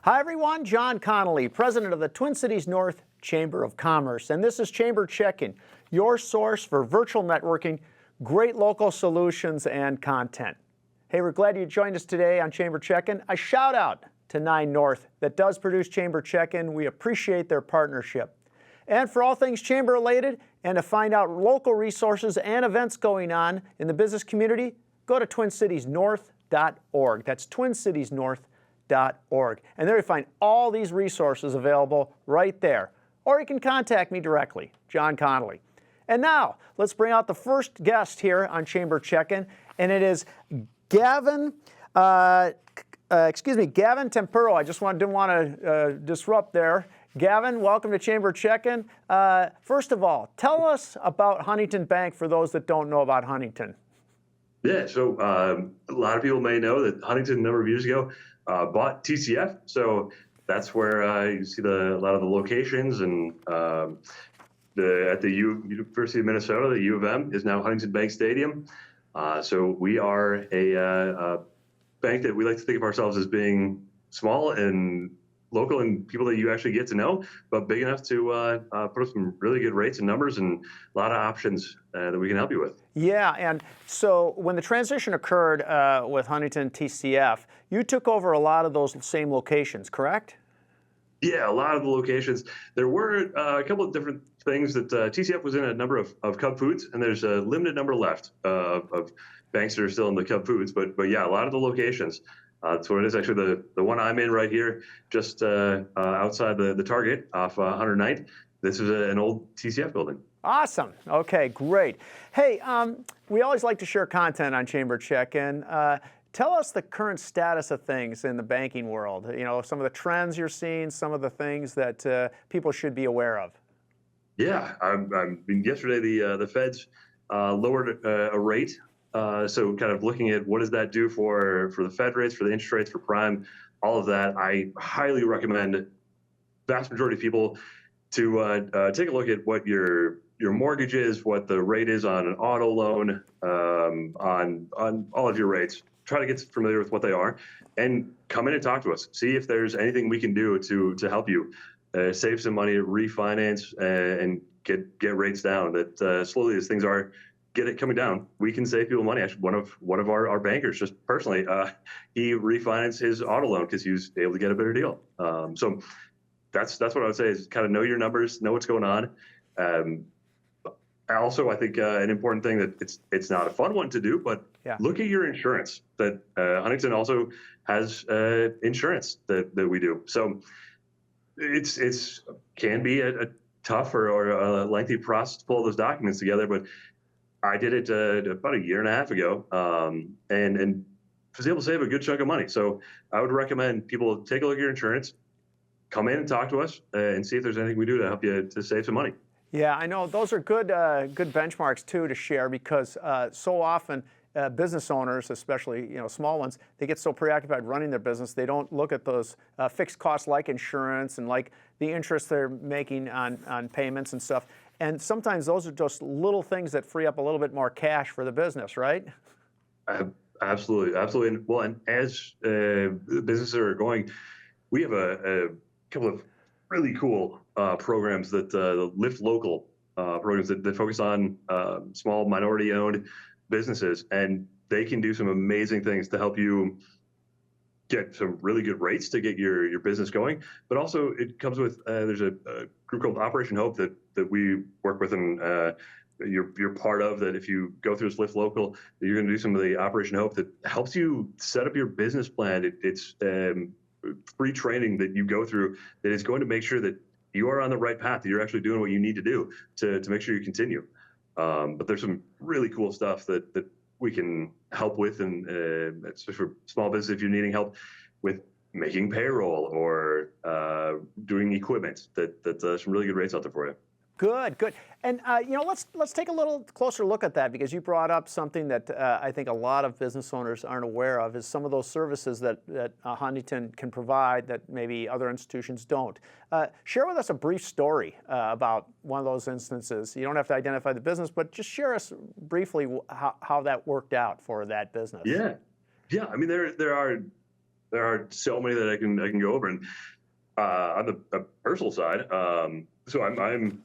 Hi everyone, John Connolly, President of the Twin Cities North Chamber of Commerce, and this is Chamber Check-In, your source for virtual networking, great local solutions, and content. Hey, we're glad you joined us today on Chamber Check-In. A shout out to 9 North that does produce Chamber Check-In. We appreciate their partnership. And for all things Chamber related, and to find out local resources and events going on in the business community, go to twincitiesnorth.org. That's twincitiesnorth.org. And there you find all these resources available right there. Or you can contact me directly, John Connolly. And now, let's bring out the first guest here on Chamber Check-In, and it is Gavin Tempero. I just didn't want to disrupt there. Gavin, welcome to Chamber Check-In. First of all, tell us about Huntington Bank for those that don't know about Huntington. Yeah, so a lot of people may know that Huntington a number of years ago bought TCF. So that's where you see a lot of the locations, and at the University of Minnesota, the U of M is now Huntington Bank Stadium. So we are a bank that we like to think of ourselves as being small and local and people that you actually get to know, but big enough to put up some really good rates and numbers and a lot of options that we can help you with. Yeah, and so when the transition occurred with Huntington TCF, you took over a lot of those same locations, correct? Yeah, a lot of the locations. There were a couple of different things that TCF was in a number of Cub Foods, and there's a limited number left of banks that are still in the Cub Foods. But yeah, a lot of the locations. That's what it is. Actually, the one I'm in right here, just outside the Target off 109th. This is an old TCF building. Awesome. Okay, great. Hey, we always like to share content on Chamber Check-In. Tell us the current status of things in the banking world. You know, some of the trends you're seeing, some of the things that people should be aware of. Yeah, yesterday the Feds lowered a rate. So kind of looking at what does that do for the Fed rates, for the interest rates, for prime, all of that. I highly recommend vast majority of people to take a look at what your mortgage is, what the rate is on an auto loan, on all of your rates. Try to get familiar with what they are, and come in and talk to us. See if there's anything we can do to help you save some money, refinance, and get rates down. That slowly as things are coming down, we can save people money. Actually, one of our bankers, just personally, he refinanced his auto loan because he was able to get a better deal. So that's what I would say is kind of know your numbers, know what's going on. Also, I think an important thing that it's not a fun one to do, but look at your insurance. That Huntington also has insurance that we do. So it's can be a tough or a lengthy process to pull those documents together, but I did it about a year and a half ago, and was able to save a good chunk of money. So I would recommend people take a look at your insurance, come in and talk to us, and see if there's anything we do to help you to save some money. Yeah, I know those are good benchmarks too to share, because so often business owners, especially small ones, they get so preoccupied running their business they don't look at those fixed costs like insurance and like the interest they're making on payments and stuff. And sometimes those are just little things that free up a little bit more cash for the business, right? Absolutely, absolutely. And, well, and as businesses are going, we have a couple of really cool programs that the Lift Local programs that focus on small minority-owned businesses, and they can do some amazing things to help you get some really good rates to get your business going. But also it comes with there's a group called Operation Hope that we work with, and you're part of, that if you go through this Lift Local, you're going to do some of the Operation Hope that helps you set up your business plan. It's free training that you go through that is going to make sure that you are on the right path, that you're actually doing what you need to do to make sure you continue. But there's some really cool stuff that we can help with, and especially for small business, if you're needing help with making payroll or doing equipment, that's some really good rates out there for you. Good, good. And let's take a little closer look at that, because you brought up something that I think a lot of business owners aren't aware of, is some of those services that Huntington can provide that maybe other institutions don't. Share with us a brief story about one of those instances. You don't have to identify the business, but just share us briefly how that worked out for that business. Yeah. I mean, there are there are so many that I can go over. And on the personal side, so I'm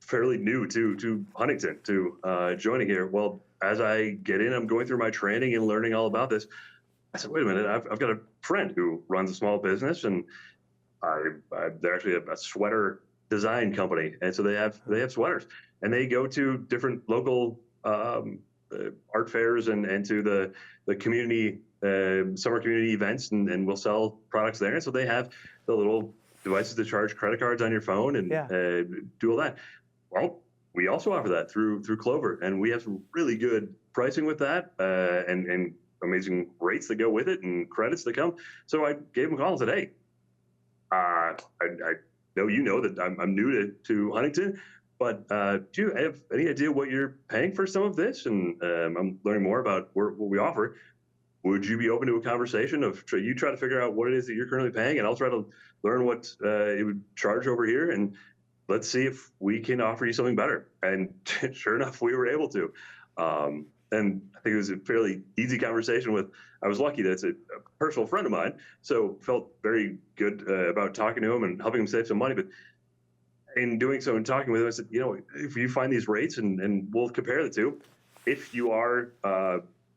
fairly new to Huntington, to joining here. Well, as I get in, I'm going through my training and learning all about this. I said, wait a minute, I've got a friend who runs a small business, and they're actually a sweater design company, and so they have sweaters, and they go to different local art fairs and to the community summer community events, and we'll sell products there. And so they have the little devices to charge credit cards on your phone and do all that. Well, we also offer that through Clover, and we have some really good pricing with that, and amazing rates that go with it and credits that come. So I gave him a call and said, hey, I know you know that I'm new to Huntington, but do you have any idea what you're paying for some of this? And I'm learning more about what we offer. Would you be open to a conversation of you try to figure out what it is that you're currently paying, and I'll try to learn what it would charge over here, and let's see if we can offer you something better. And sure enough, we were able to. And I think it was a fairly easy conversation I was lucky that it's a personal friend of mine, so felt very good about talking to him and helping him save some money. But in doing so and talking with him, I said, if you find these rates and we'll compare the two, if you are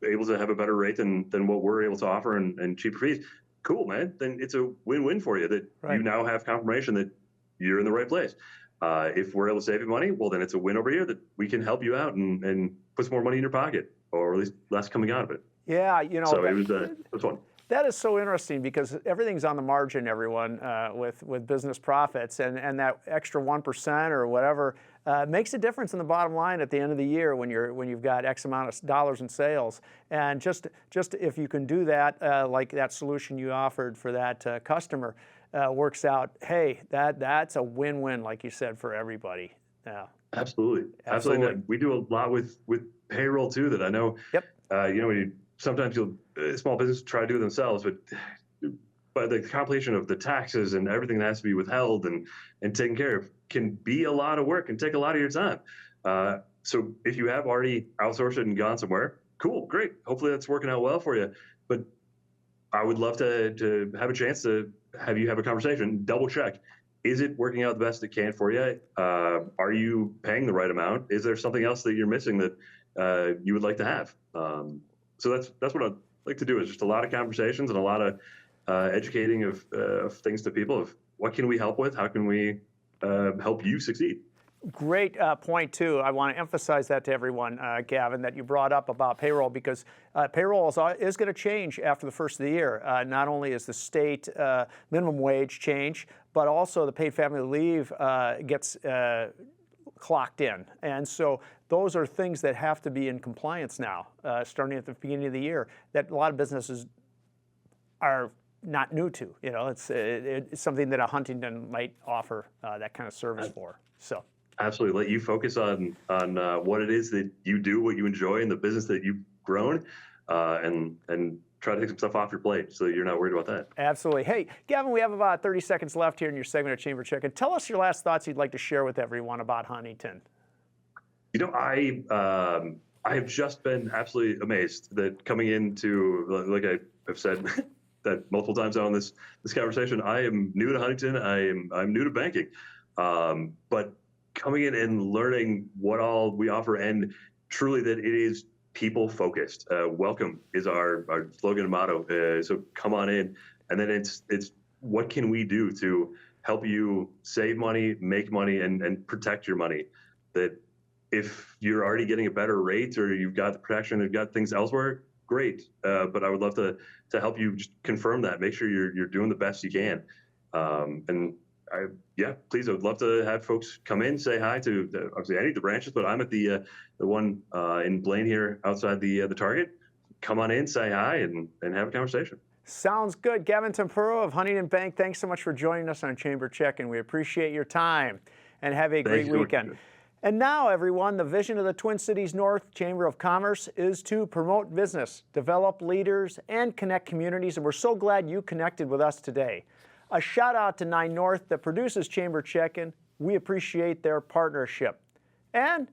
able to have a better rate than what we're able to offer and cheaper fees, cool, man. Then it's a win-win for you that you now have confirmation that you're in the right place. If we're able to save you money, well, then it's a win over here that we can help you out and put some more money in your pocket, or at least less coming out of it. Yeah, so it was fun. That is so interesting because everything's on the margin, everyone, with business profits, and that extra 1% or whatever makes a difference in the bottom line at the end of the year when you've got X amount of dollars in sales. And just if you can do that, like that solution you offered for that customer, works out. Hey, that's a win-win, like you said, for everybody. Yeah. Absolutely. We do a lot with payroll too. That I know. Yep. Sometimes small businesses try to do it themselves, but the compilation of the taxes and everything that has to be withheld and taken care of can be a lot of work and take a lot of your time. So if you have already outsourced it and gone somewhere, cool, great. Hopefully that's working out well for you. But I would love to have a chance to have you have a conversation, double check. Is it working out the best it can for you? Are you paying the right amount? Is there something else that you're missing that you would like to have? So that's what I'd like to do, is just a lot of conversations and a lot of educating of things to people, of what can we help with? How can we help you succeed? Great point, too. I want to emphasize that to everyone, Gavin, that you brought up about payroll, because payroll is going to change after the first of the year. Not only is the state minimum wage change, but also the paid family leave gets clocked in. And so those are things that have to be in compliance now, starting at the beginning of the year, that a lot of businesses are not new to. It's something that a Huntington might offer that kind of service for. So. Absolutely. Let you focus on what it is that you do, what you enjoy, and the business that you've grown, and try to take some stuff off your plate so that you're not worried about that. Absolutely. Hey, Gavin, we have about 30 seconds left here in your segment of Chamber Check-In. Tell us your last thoughts you'd like to share with everyone about Huntington. I have just been absolutely amazed that coming into, like I've said that multiple times now in this conversation, I am new to Huntington. I'm new to banking, but coming in and learning what all we offer, and truly that it is people focused. Welcome is our slogan and motto. So come on in, and then it's what can we do to help you save money, make money, and protect your money. That if you're already getting a better rate, or you've got the protection, you've got things elsewhere, great. But I would love to help you just confirm that, make sure you're doing the best you can. Please, I would love to have folks come in, say hi to obviously any of the branches, but I'm at the one in Blaine here outside the Target. Come on in, say hi, and have a conversation. Sounds good. Gavin Tempero of Huntington Bank, thanks so much for joining us on Chamber Check-In. We appreciate your time, and have a great weekend. And now, everyone, the vision of the Twin Cities North Chamber of Commerce is to promote business, develop leaders, and connect communities, and we're so glad you connected with us today. A shout out to 9 North that produces Chamber Check-In. We appreciate their partnership. And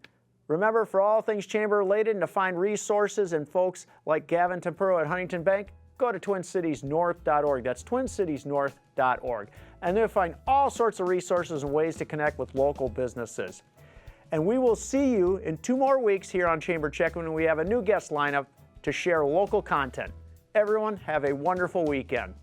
remember, for all things chamber related and to find resources and folks like Gavin Tempero at Huntington Bank, go to twincitiesnorth.org. That's twincitiesnorth.org. And you'll find all sorts of resources and ways to connect with local businesses. And we will see you in 2 more weeks here on Chamber Check when we have a new guest lineup to share local content. Everyone, have a wonderful weekend.